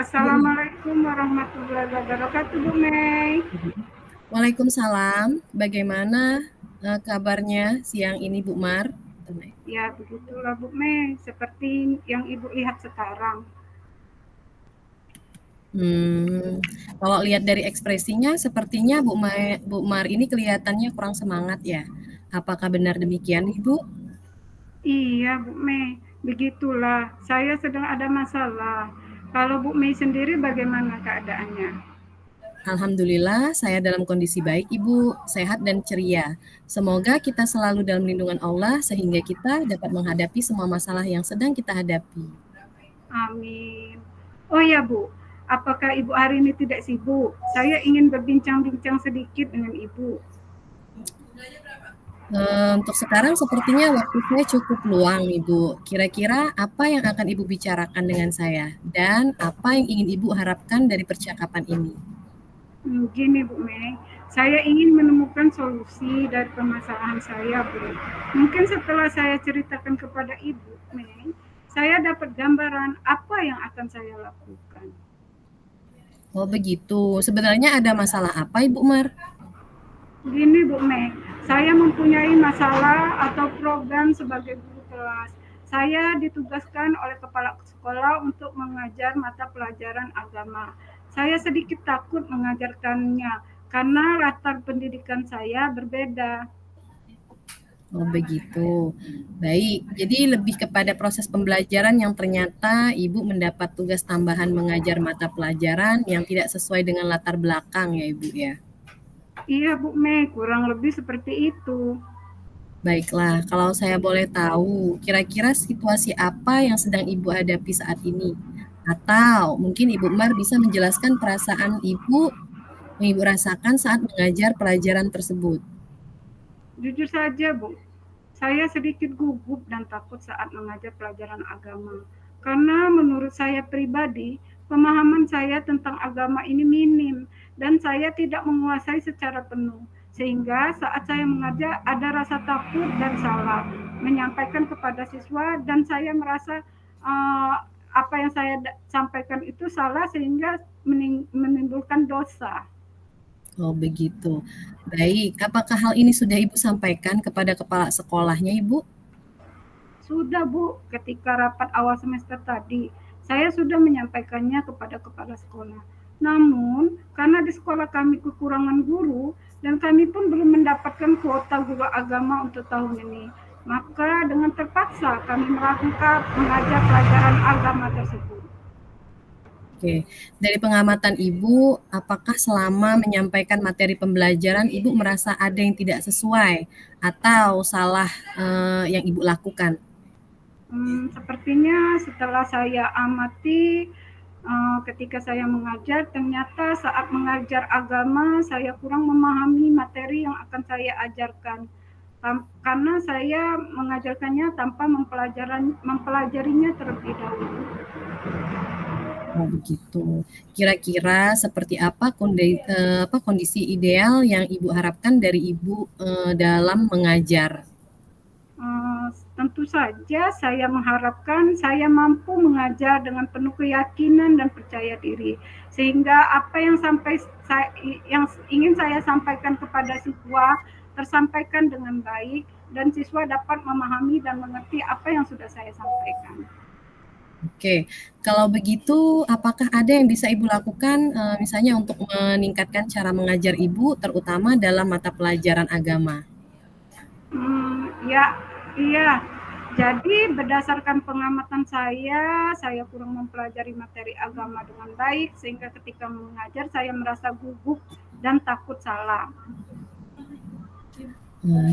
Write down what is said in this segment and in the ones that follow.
Assalamualaikum warahmatullahi wabarakatuh, Bu Mei. Waalaikumsalam. Bagaimana kabarnya siang ini, Bu Mar? Ya, begitulah Bu Mei, seperti yang Ibu lihat sekarang. Kalau lihat dari ekspresinya, sepertinya Bu Mar ini kelihatannya kurang semangat ya. Apakah benar demikian, Ibu? Iya, Bu Mei, begitulah. Saya sedang ada masalah. Kalau Bu Mei sendiri bagaimana keadaannya? Alhamdulillah, saya dalam kondisi baik, Ibu, sehat dan ceria. Semoga kita selalu dalam lindungan Allah sehingga kita dapat menghadapi semua masalah yang sedang kita hadapi. Amin. Oh ya, Bu, apakah Ibu hari ini tidak sibuk? Saya ingin berbincang-bincang sedikit dengan Ibu. Untuk sekarang sepertinya waktu saya cukup luang, Ibu. Kira-kira apa yang akan Ibu bicarakan dengan saya? Dan apa yang ingin Ibu harapkan dari percakapan ini? Gini Bu Mei, saya ingin menemukan solusi dari permasalahan saya, Bu. Mungkin setelah saya ceritakan kepada Ibu Mei, saya dapat gambaran apa yang akan saya lakukan. Oh begitu. Sebenarnya ada masalah apa, Ibu Mar? Gini Bu Mei, saya mempunyai masalah atau program sebagai guru kelas. Saya ditugaskan oleh kepala sekolah untuk mengajar mata pelajaran agama. Saya sedikit takut mengajarkannya karena latar pendidikan saya berbeda. Oh begitu. Baik, jadi lebih kepada proses pembelajaran yang ternyata Ibu mendapat tugas tambahan mengajar mata pelajaran yang tidak sesuai dengan latar belakang ya, Ibu ya. Iya Bu Mei, kurang lebih seperti itu. Baiklah, kalau saya boleh tahu, kira-kira situasi apa yang sedang Ibu hadapi saat ini? Atau mungkin Ibu Mar bisa menjelaskan perasaan Ibu yang Ibu rasakan saat mengajar pelajaran tersebut. Jujur saja Bu, saya sedikit gugup dan takut saat mengajar pelajaran agama. Karena menurut saya pribadi, pemahaman saya tentang agama ini minim dan saya tidak menguasai secara penuh. Sehingga saat saya mengajar ada rasa takut dan salah menyampaikan kepada siswa dan saya merasa uh, apa yang saya sampaikan itu salah sehingga menimbulkan dosa. Oh, begitu. Baik, apakah hal ini sudah Ibu sampaikan kepada kepala sekolahnya, Ibu? Sudah Bu, ketika rapat awal semester tadi, saya sudah menyampaikannya kepada kepala sekolah. Namun, karena di sekolah kami kekurangan guru dan kami pun belum mendapatkan kuota guru agama untuk tahun ini, maka dengan terpaksa kami melakukan mengajar pelajaran agama tersebut. Oke, dari pengamatan Ibu, apakah selama menyampaikan materi pembelajaran Ibu merasa ada yang tidak sesuai atau salah yang Ibu lakukan? Sepertinya setelah saya amati ketika saya mengajar, ternyata saat mengajar agama saya kurang memahami materi yang akan saya ajarkan. Karena saya mengajarkannya tanpa mempelajarinya terlebih dahulu. Oh, begitu. Kira-kira seperti apa kondisi ideal yang Ibu harapkan dari Ibu dalam mengajar? Tentu saja saya mengharapkan saya mampu mengajar dengan penuh keyakinan dan percaya diri, sehingga apa yang ingin saya sampaikan kepada siswa tersampaikan dengan baik dan siswa dapat memahami dan mengerti apa yang sudah saya sampaikan. Oke, kalau begitu apakah ada yang bisa Ibu lakukan, misalnya untuk meningkatkan cara mengajar Ibu, terutama dalam mata pelajaran agama? Ya, iya. Jadi berdasarkan pengamatan saya kurang mempelajari materi agama dengan baik sehingga ketika mengajar saya merasa gugup dan takut salah.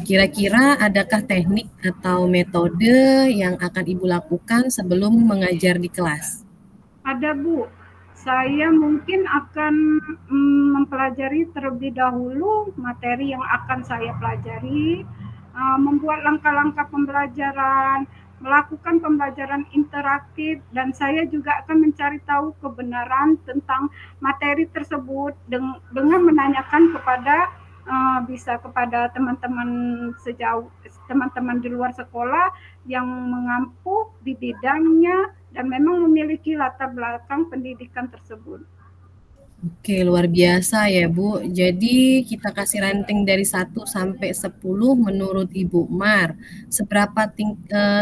Kira-kira adakah teknik atau metode yang akan Ibu lakukan sebelum mengajar di kelas? Ada Bu, saya mungkin akan mempelajari terlebih dahulu materi yang akan saya pelajari, membuat langkah-langkah pembelajaran, melakukan pembelajaran interaktif, dan saya juga akan mencari tahu kebenaran tentang materi tersebut dengan menanyakan kepada bisa kepada teman-teman teman-teman di luar sekolah yang mengampu di bidangnya dan memang memiliki latar belakang pendidikan tersebut. Oke, luar biasa ya, Bu. Jadi kita kasih ranting dari 1 sampai 10 menurut Ibu Mar.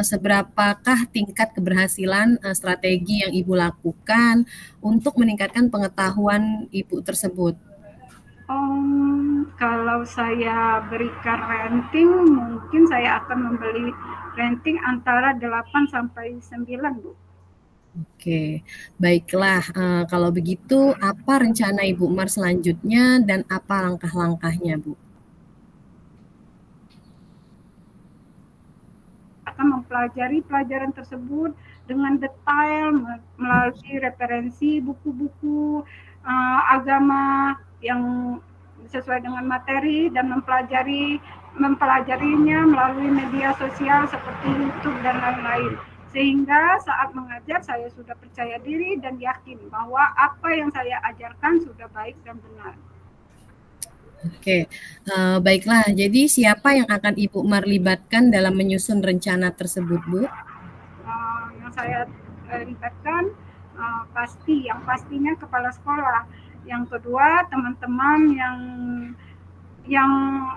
Seberapakah tingkat keberhasilan strategi yang Ibu lakukan untuk meningkatkan pengetahuan Ibu tersebut? Kalau saya berikan ranting, mungkin saya akan membeli ranting antara 8 sampai 9, Bu. Oke, baiklah. Kalau begitu, apa rencana Ibu Mar selanjutnya dan apa langkah-langkahnya, Bu? Akan mempelajari pelajaran tersebut dengan detail melalui referensi buku-buku agama yang sesuai dengan materi dan mempelajarinya melalui media sosial seperti YouTube dan lain-lain. Sehingga saat mengajar saya sudah percaya diri dan yakin bahwa apa yang saya ajarkan sudah baik dan benar. Oke, baiklah. Jadi siapa yang akan Ibu Mar libatkan dalam menyusun rencana tersebut, Bu? Yang saya libatkan yang pastinya kepala sekolah. Yang kedua teman-teman yang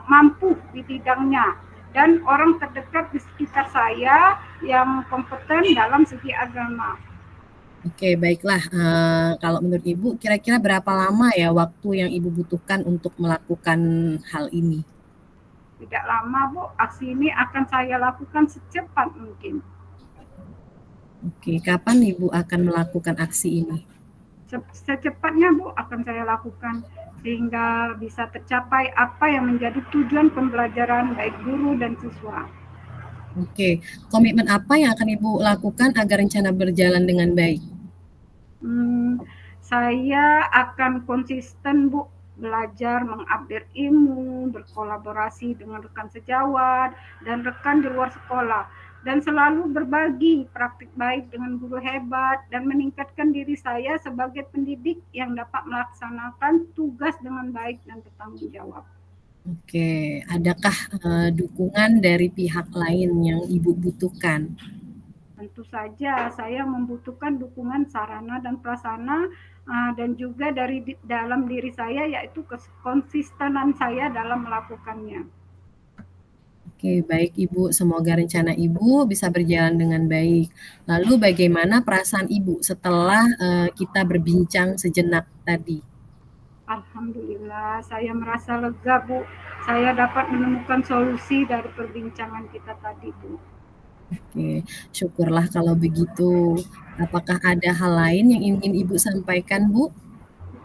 mampu di bidangnya dan orang terdekat di sekitar saya yang kompeten dalam segi agama. Oke, baiklah. Kalau menurut Ibu, kira-kira berapa lama ya waktu yang Ibu butuhkan untuk melakukan hal ini? Tidak lama, Bu. Aksi ini akan saya lakukan secepat mungkin. Oke, kapan Ibu akan melakukan aksi ini? Secepatnya, Bu, akan saya lakukan sehingga bisa tercapai apa yang menjadi tujuan pembelajaran baik guru dan siswa. Oke, komitmen apa yang akan Ibu lakukan agar rencana berjalan dengan baik? Saya akan konsisten, Bu, belajar mengupdate ilmu, berkolaborasi dengan rekan sejawat dan rekan di luar sekolah, dan selalu berbagi praktik baik dengan guru hebat dan meningkatkan diri saya sebagai pendidik yang dapat melaksanakan tugas dengan baik dan bertanggung jawab. Oke, adakah dukungan dari pihak lain yang Ibu butuhkan? Tentu saja saya membutuhkan dukungan sarana dan prasarana dan juga dari dalam diri saya, yaitu konsistenan saya dalam melakukannya. Oke, baik Ibu. Semoga rencana Ibu bisa berjalan dengan baik. Lalu bagaimana perasaan Ibu setelah kita berbincang sejenak tadi? Alhamdulillah, saya merasa lega, Bu. Saya dapat menemukan solusi dari perbincangan kita tadi, Bu. Oke, syukurlah kalau begitu. Apakah ada hal lain yang ingin Ibu sampaikan, Bu?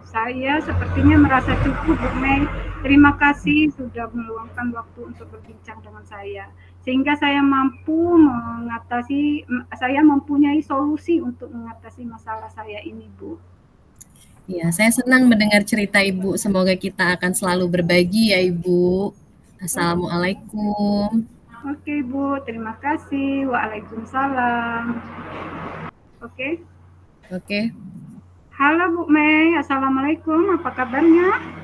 Saya sepertinya merasa cukup, Bu Mei. Terima kasih sudah meluangkan waktu untuk berbincang dengan saya. Sehingga saya mempunyai solusi untuk mengatasi masalah saya ini, Bu. Ya, saya senang mendengar cerita Ibu. Semoga kita akan selalu berbagi ya, Ibu. Assalamualaikum. Oke, Bu. Terima kasih. Waalaikumsalam. Oke. Oke. Halo, Bu Mei. Assalamualaikum. Apa kabarnya?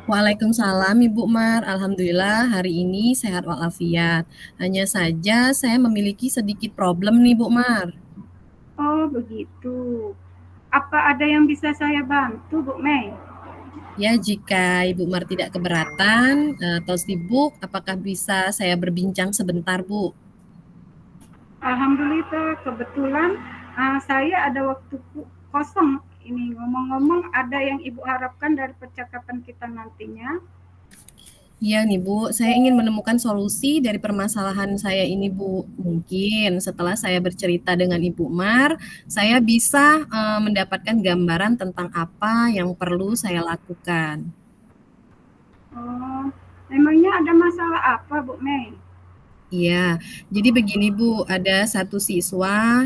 Waalaikumsalam Ibu Mar, alhamdulillah hari ini sehat walafiat. Hanya saja saya memiliki sedikit problem nih Bu Mar. Oh, begitu. Apa ada yang bisa saya bantu, Bu Mei? Ya, jika Ibu Mar tidak keberatan atau sibuk, apakah bisa saya berbincang sebentar Bu? Alhamdulillah, kebetulan saya ada waktu kosong. Ini ngomong-ngomong, ada yang Ibu harapkan dari percakapan kita nantinya? Iya nih Bu, saya ingin menemukan solusi dari permasalahan saya ini Bu. Mungkin setelah saya bercerita dengan Ibu Mar, saya bisa mendapatkan gambaran tentang apa yang perlu saya lakukan. Oh, memangnya ada masalah apa, Bu Mei? Iya, jadi begini Bu, ada satu siswa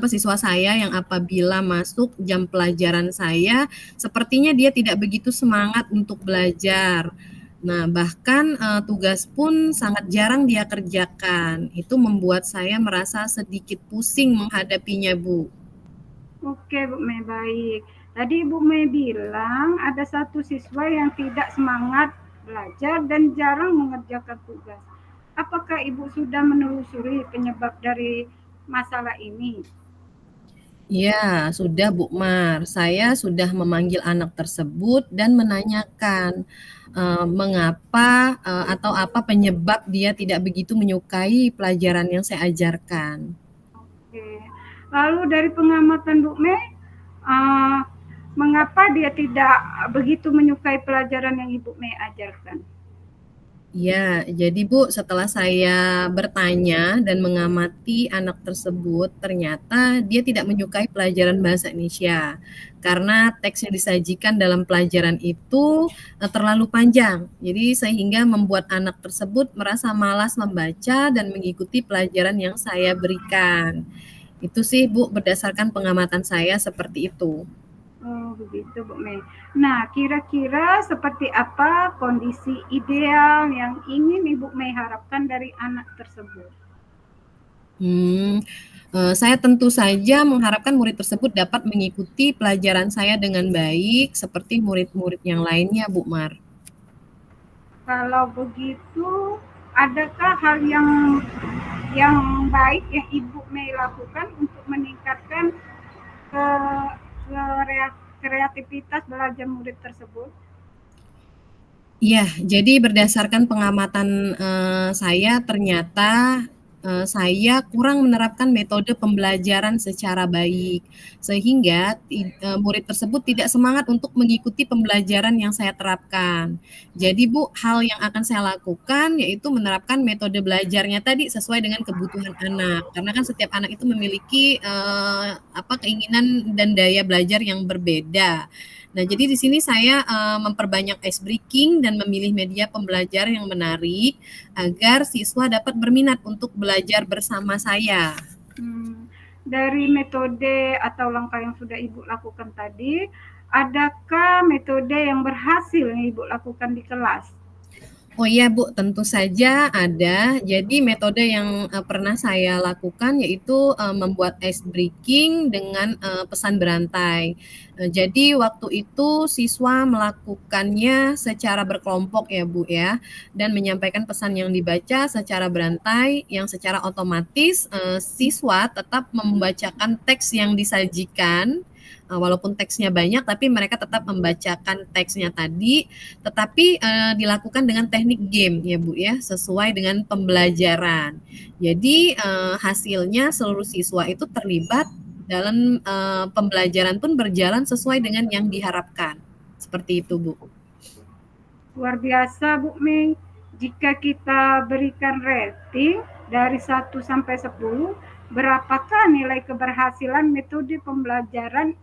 siswa saya yang apabila masuk jam pelajaran saya, sepertinya dia tidak begitu semangat untuk belajar. Nah, bahkan tugas pun sangat jarang dia kerjakan. Itu membuat saya merasa sedikit pusing menghadapinya, Bu. Oke, Bu Mei, baik. Tadi Bu Mei bilang ada satu siswa yang tidak semangat belajar dan jarang mengerjakan tugas. Apakah Ibu sudah menelusuri penyebab dari masalah ini? Ya, sudah Bu Mar. Saya sudah memanggil anak tersebut dan menanyakan mengapa atau apa penyebab dia tidak begitu menyukai pelajaran yang saya ajarkan. Oke. Lalu dari pengamatan Bu Mei, uh, mengapa dia tidak begitu menyukai pelajaran yang Ibu Mei ajarkan? Ya, jadi Bu, setelah saya bertanya dan mengamati anak tersebut, ternyata dia tidak menyukai pelajaran bahasa Indonesia karena teks yang disajikan dalam pelajaran itu terlalu panjang. Jadi sehingga membuat anak tersebut merasa malas membaca dan mengikuti pelajaran yang saya berikan. Itu sih Bu, berdasarkan pengamatan saya seperti itu. Oh, begitu Bu Mei. Nah, kira-kira seperti apa kondisi ideal yang ingin Ibu Mei harapkan dari anak tersebut? Saya tentu saja mengharapkan murid tersebut dapat mengikuti pelajaran saya dengan baik seperti murid-murid yang lainnya, Bu Mar. Kalau begitu, adakah hal yang baik yang Ibu Mei lakukan untuk meningkatkan ke, kreativitas belajar murid tersebut? Iya, jadi berdasarkan pengamatan saya ternyata saya kurang menerapkan metode pembelajaran secara baik, sehingga murid tersebut tidak semangat untuk mengikuti pembelajaran yang saya terapkan. Jadi Bu, hal yang akan saya lakukan yaitu menerapkan metode belajarnya tadi sesuai dengan kebutuhan anak, karena kan setiap anak itu memiliki keinginan dan daya belajar yang berbeda. Nah, jadi di sini saya memperbanyak ice breaking dan memilih media pembelajaran yang menarik agar siswa dapat berminat untuk belajar bersama saya. Dari metode atau langkah yang sudah Ibu lakukan tadi, adakah metode yang berhasil yang Ibu lakukan di kelas? Oh iya Bu, tentu saja ada. Jadi metode yang pernah saya lakukan yaitu membuat ice breaking dengan pesan berantai. Jadi waktu itu siswa melakukannya secara berkelompok ya Bu ya, dan menyampaikan pesan yang dibaca secara berantai yang secara otomatis siswa tetap membacakan teks yang disajikan. Walaupun teksnya banyak, tapi mereka tetap membacakan teksnya tadi, tetapi dilakukan dengan teknik game ya Bu ya, sesuai dengan pembelajaran. Jadi hasilnya seluruh siswa itu terlibat dalam pembelajaran pun berjalan sesuai dengan yang diharapkan. Seperti itu Bu. Luar biasa Bu Mei. Jika kita berikan rating dari 1 sampai 10, berapakah nilai keberhasilan metode pembelajaran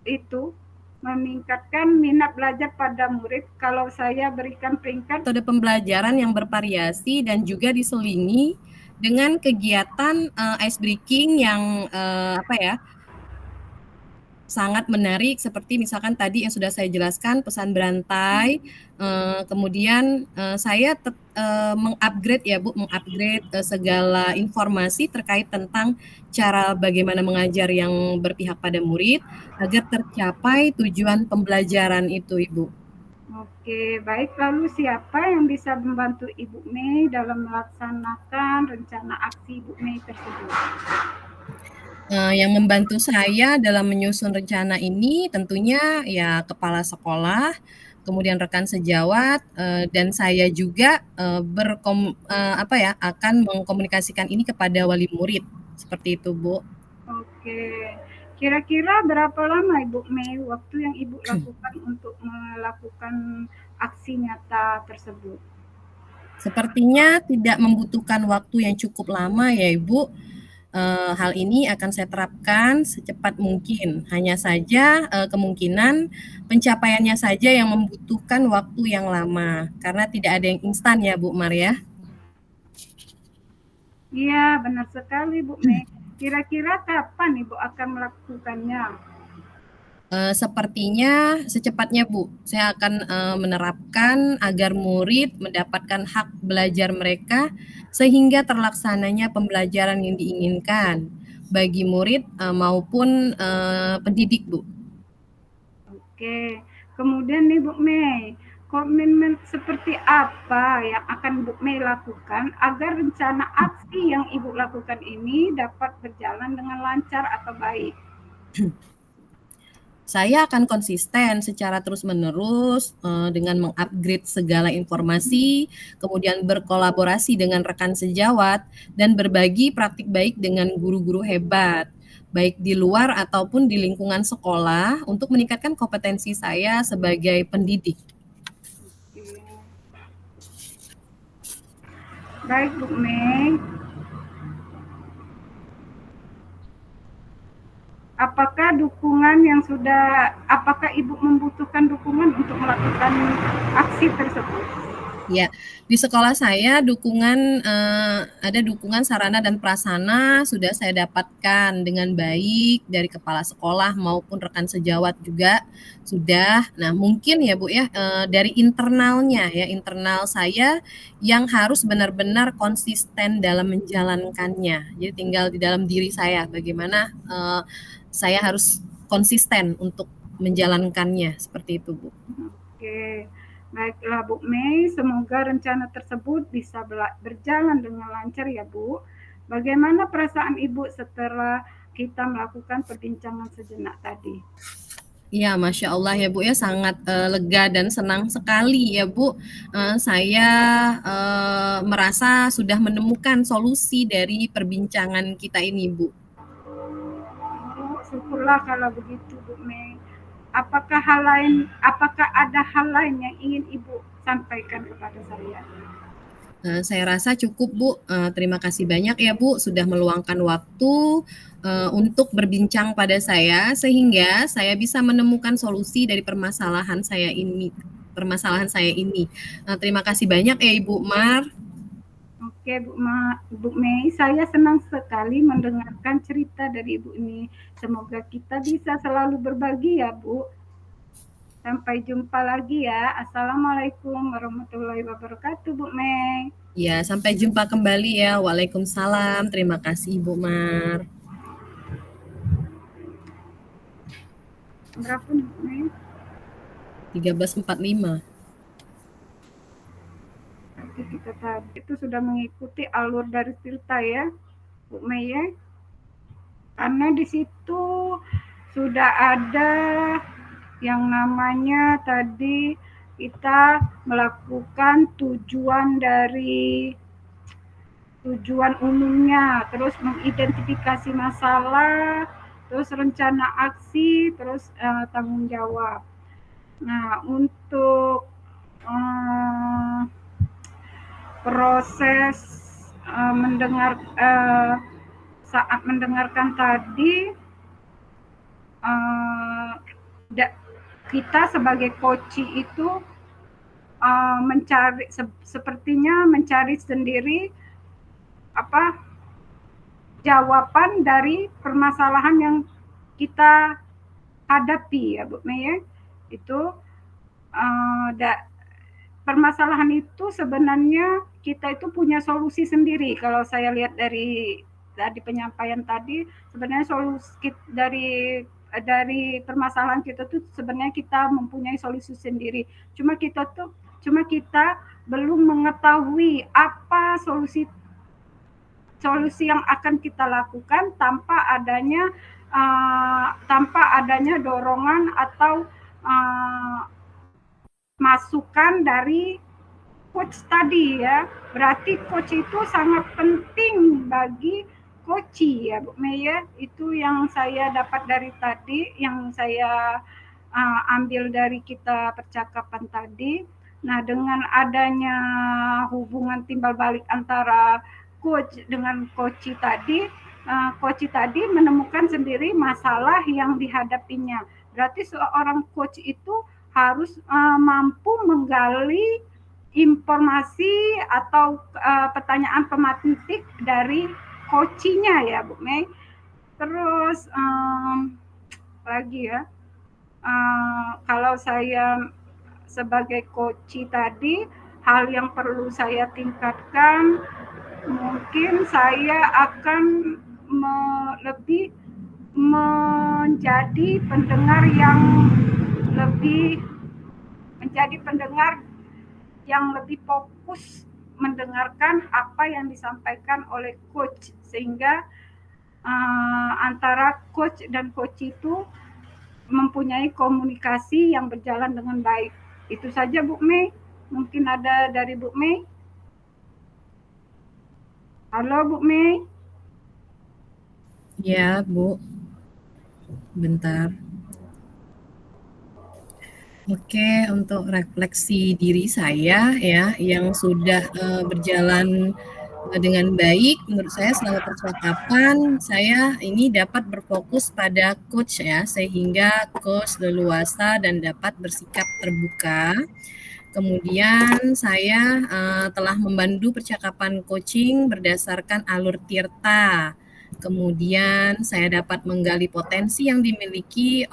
itu meningkatkan minat belajar pada murid? Kalau saya berikan peringkat, metode pembelajaran yang bervariasi dan juga diselingi dengan kegiatan ice breaking yang sangat menarik seperti misalkan tadi yang sudah saya jelaskan pesan berantai, kemudian saya mengupgrade ya Bu, mengupgrade segala informasi terkait tentang cara bagaimana mengajar yang berpihak pada murid agar tercapai tujuan pembelajaran itu Ibu. oke, baik. Lalu siapa yang bisa membantu Ibu Mei dalam melaksanakan rencana aksi Ibu Mei tersebut? Yang membantu saya dalam menyusun rencana ini tentunya ya kepala sekolah, kemudian rekan sejawat, dan saya juga akan mengkomunikasikan ini kepada wali murid seperti itu Bu. Oke, kira-kira berapa lama Ibu Mei waktu yang Ibu lakukan untuk melakukan aksi nyata tersebut? Sepertinya tidak membutuhkan waktu yang cukup lama ya Ibu. Hal ini akan saya terapkan secepat mungkin. Hanya saja kemungkinan pencapaiannya saja yang membutuhkan waktu yang lama karena tidak ada yang instan ya Bu Maria. Iya, benar sekali Bu Mei. Kira-kira kapan Ibu akan melakukannya? Sepertinya secepatnya Bu. Saya akan menerapkan agar murid mendapatkan hak belajar mereka sehingga terlaksananya pembelajaran yang diinginkan bagi murid maupun pendidik Bu. Oke, kemudian nih Bu Mei, Komitmen seperti apa yang akan Bu Mei lakukan agar rencana aksi yang Ibu lakukan ini dapat berjalan dengan lancar atau baik? Saya akan konsisten secara terus-menerus dengan mengupgrade segala informasi, kemudian berkolaborasi dengan rekan sejawat, dan berbagi praktik baik dengan guru-guru hebat, baik di luar ataupun di lingkungan sekolah untuk meningkatkan kompetensi saya sebagai pendidik. Oke. Baik Bu Mei. Apakah Ibu membutuhkan dukungan untuk melakukan aksi tersebut? Ya, di sekolah saya ada dukungan sarana dan prasarana sudah saya dapatkan dengan baik dari kepala sekolah maupun rekan sejawat juga sudah. Nah, mungkin ya Bu ya, dari internalnya ya, internal saya yang harus benar-benar konsisten dalam menjalankannya. Jadi tinggal di dalam diri saya bagaimana saya harus konsisten untuk menjalankannya, seperti itu Bu. Oke. Baiklah Bu Mei, semoga rencana tersebut bisa berjalan dengan lancar ya Bu. Bagaimana perasaan Ibu setelah kita melakukan perbincangan sejenak tadi? Iya, Masya Allah ya Bu ya, sangat lega dan senang sekali ya Bu. Saya merasa sudah menemukan solusi dari perbincangan kita ini Bu. Oh, syukurlah kalau begitu Bu Mei. Apakah ada hal lain yang ingin Ibu sampaikan kepada saya? Saya rasa cukup Bu. Terima kasih banyak ya Bu sudah meluangkan waktu untuk berbincang pada saya sehingga saya bisa menemukan solusi dari permasalahan saya ini. Terima kasih banyak ya Ibu Mar. Oke Bu Mei, saya senang sekali mendengarkan cerita dari Ibu ini. Semoga kita bisa selalu berbagi ya Bu. Sampai jumpa lagi ya. Assalamualaikum warahmatullahi wabarakatuh Bu Mei. Ya, sampai jumpa kembali ya. Waalaikumsalam. Terima kasih Ibu Mar. Berapa nih Bu Mei? 13.45. Nanti kita tadi itu sudah mengikuti alur dari cerita ya Bu Mei ya. Karena di situ sudah ada yang namanya tadi kita melakukan tujuan umumnya, terus mengidentifikasi masalah, terus rencana aksi, terus tanggung jawab. Nah, untuk proses saat mendengarkan tadi, kita sebagai coach itu sepertinya mencari sendiri jawaban dari permasalahan yang kita hadapi ya Bu Mei. Itu permasalahan itu sebenarnya kita itu punya solusi sendiri. Kalau saya lihat dari penyampaian tadi, sebenarnya solusi dari permasalahan kita tuh sebenarnya kita mempunyai solusi sendiri. Cuma kita belum mengetahui apa solusi yang akan kita lakukan tanpa adanya dorongan atau masukan dari coach tadi ya. Berarti coach itu sangat penting bagi coachee ya Bu Mei ya. Itu yang saya dapat dari tadi, yang saya ambil dari kita percakapan tadi. Nah, dengan adanya hubungan timbal balik antara coach dengan coachee tadi menemukan sendiri masalah yang dihadapinya. Berarti seorang coach itu harus mampu menggali informasi atau pertanyaan pemantik dari coachingnya ya Bu Mei. Terus lagi ya, kalau saya sebagai coach tadi, hal yang perlu saya tingkatkan, mungkin saya akan lebih menjadi pendengar yang lebih fokus mendengarkan apa yang disampaikan oleh coach, sehingga antara coach dan coach itu mempunyai komunikasi yang berjalan dengan baik. Itu saja Bu Mei. Mungkin ada dari Bu Mei. Halo Bu Mei. Ya, Bu. Bentar. Oke, untuk refleksi diri saya ya yang sudah berjalan dengan baik, menurut saya selama percakapan saya ini dapat berfokus pada coach ya, sehingga coach leluasa dan dapat bersikap terbuka. Kemudian saya telah memandu percakapan coaching berdasarkan alur Tirta. Kemudian saya dapat menggali potensi yang dimiliki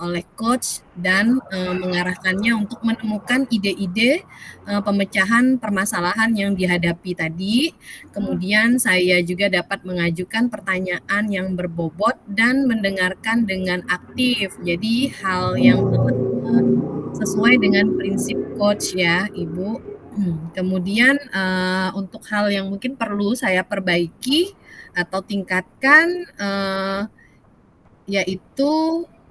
oleh coach dan mengarahkannya untuk menemukan ide-ide pemecahan permasalahan yang dihadapi tadi. Kemudian saya juga dapat mengajukan pertanyaan yang berbobot dan mendengarkan dengan aktif. Jadi hal yang sesuai dengan prinsip coach ya, Ibu. Kemudian untuk hal yang mungkin perlu saya perbaiki atau tingkatkan yaitu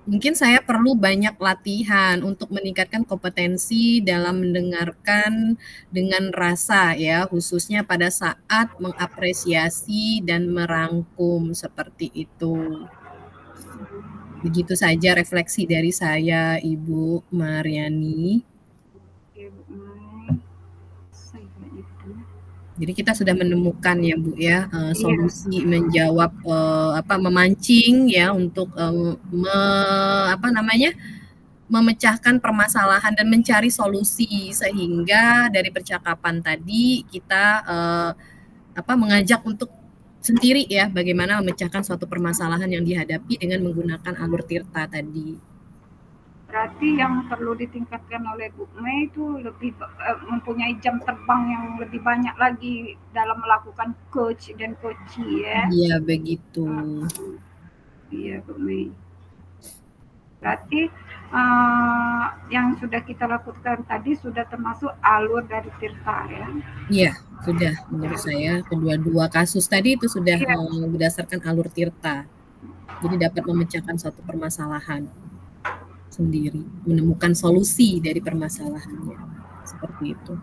mungkin saya perlu banyak latihan untuk meningkatkan kompetensi dalam mendengarkan dengan rasa ya, khususnya pada saat mengapresiasi dan merangkum seperti itu. Begitu saja refleksi dari saya, Ibu Mariani. Oke, Bu Mei. Jadi kita sudah menemukan ya Bu ya solusi menjawab memancing ya untuk memecahkan permasalahan dan mencari solusi, sehingga dari percakapan tadi kita mengajak untuk sendiri ya bagaimana memecahkan suatu permasalahan yang dihadapi dengan menggunakan alur Tirta tadi. Berarti yang perlu ditingkatkan oleh Bu Mei itu lebih mempunyai jam terbang yang lebih banyak lagi dalam melakukan coach dan coachee ya. Iya begitu. Iya Bu Mei. Berarti yang sudah kita lakukan tadi sudah termasuk alur dari Tirta ya. Iya, sudah menurut saya kedua-dua kasus tadi itu sudah berdasarkan alur Tirta. Jadi dapat memecahkan suatu permasalahan sendiri, menemukan solusi dari permasalahannya. Seperti itu.